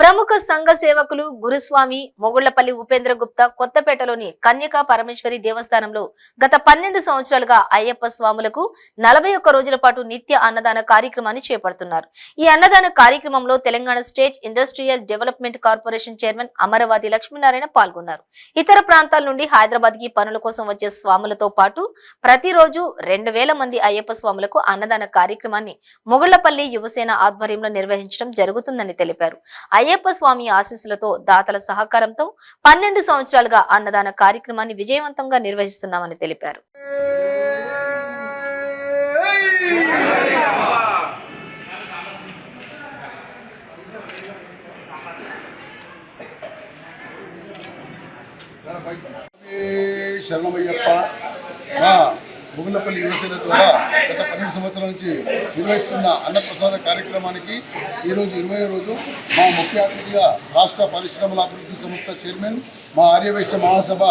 ప్రముఖ సంఘ సేవకులు గురుస్వామి మొగుళ్లపల్లి ఉపేంద్ర గుప్తా కొత్తపేటలోని కన్యకా పరమేశ్వరి దేవస్థానంలో గత 12 సంవత్సరాలుగా అయ్యప్ప స్వాములకు 41 రోజుల పాటు నిత్య అన్నదాన కార్యక్రమాన్ని చేపడుతున్నారు. ఈ అన్నదాన కార్యక్రమంలో Telangana state industrial development corporation chairman Amaravadi Lakshminarayana పాల్గొన్నారు. ఇతర ప్రాంతాల నుండి హైదరాబాద్ కి పనుల కోసం వచ్చే స్వాములతో పాటు ప్రతిరోజు 2000 మంది అయ్యప్ప స్వాములకు అన్నదాన కార్యక్రమాన్ని మొగుళ్లపల్లి యువసేన ఆధ్వర్యంలో నిర్వహించడం జరుగుతుందని తెలిపారు. అయ్యప్ప స్వామి ఆశీస్సులతో దాతల సహకారంతో 12 సంవత్సరాలుగా అన్నదాన కార్యక్రమాన్ని విజయవంతంగా నిర్వహిస్తున్నామని తెలిపారు. మొగుళ్లపల్లి యువసేన ద్వారా గత 12 సంవత్సరాల నుంచి నిర్వహిస్తున్న అన్నప్రసాద కార్యక్రమానికి ఈరోజు 20వ రోజు మా ముఖ్య అతిథిగా రాష్ట్ర పరిశ్రమల అభివృద్ధి సంస్థ చైర్మన్ మా ఆర్యవైశ్య మహాసభ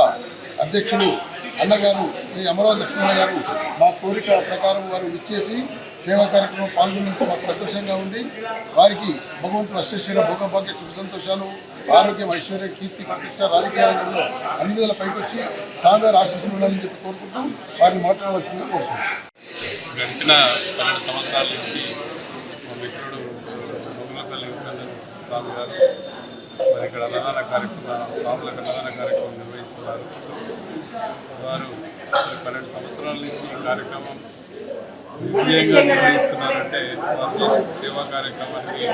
అధ్యక్షులు అన్నగారు శ్రీ అమరవాది లక్ష్మణ గారు మా కోరిక ప్రకారం వారు ఇచ్చేసి సేవా కార్యక్రమం పాల్గొన్నందుకు మాకు సంతోషంగా ఉంది. వారికి భగవంతుడు అష్టైశ్వర్య భోగభాగ్య సుఖ సంతోషాలు, ఆరోగ్యం, ఐశ్వర్య, కీర్తి, ప్రతిష్ట, రాజకీయ రంగంలో అన్ని విధాల పైకి వచ్చి స్వామివారి ఆశీస్సులు ఉండాలని చెప్పి కోరుకుంటూ వారిని మాట్లాడవలసిందిగా కోరుతున్నాం. గడిచిన 12 సంవత్సరాల నుంచి మా మిత్రుడు మొగుళ్లపల్లి ఉపేంద్ర స్వామి గారు మరి ఇక్కడ అన్నదాన కార్యక్రమం స్వాములకు అన్నదాన కార్యక్రమం నిర్వహిస్తున్నారు. వారు 12 సంవత్సరాల నుంచి ఈ కార్యక్రమం విజయంగా నిర్వహిస్తున్నారంటే వారు చేసిన సేవా కార్యక్రమానికి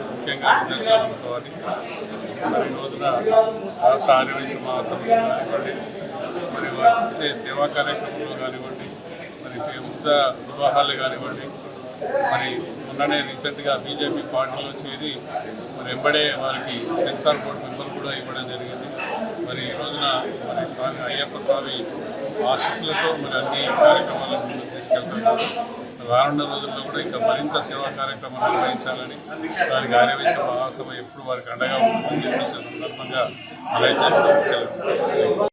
ముఖ్యంగా నిదర్శనం అనుకోవాలి. మరి రోజున రాష్ట్ర ఆర్యవైశ్య మహాసభలో కానివ్వండి, మరి వారు చేసే సేవా కార్యక్రమంలో కానివ్వండి, మరి ముస్ద వివాహాలు కానివ్వండి, మరి మొన్ననే రీసెంట్గా బీజేపీ పార్టీలో చేరి మరి వెంబడే వారికి సెన్సార్ బోర్డు మెంబర్ కూడా ఇవ్వడం జరిగింది. మరి ఈ రోజున మరి స్వామి అయ్యప్ప స్వామి ఆశీస్సులతో మరి అన్ని కార్యక్రమాలను ముందుకు తీసుకెళ్తున్నారు. రానున్న రోజుల్లో కూడా ఇంకా మరింత సేవా కార్యక్రమాలు నిర్వహించాలని దానికి ఆర్యవైశ్య మహాసభ ఎప్పుడు వారికి అండగా ఉంటుందని చెప్పేసి సందర్భంగా తెలియజేస్తాం.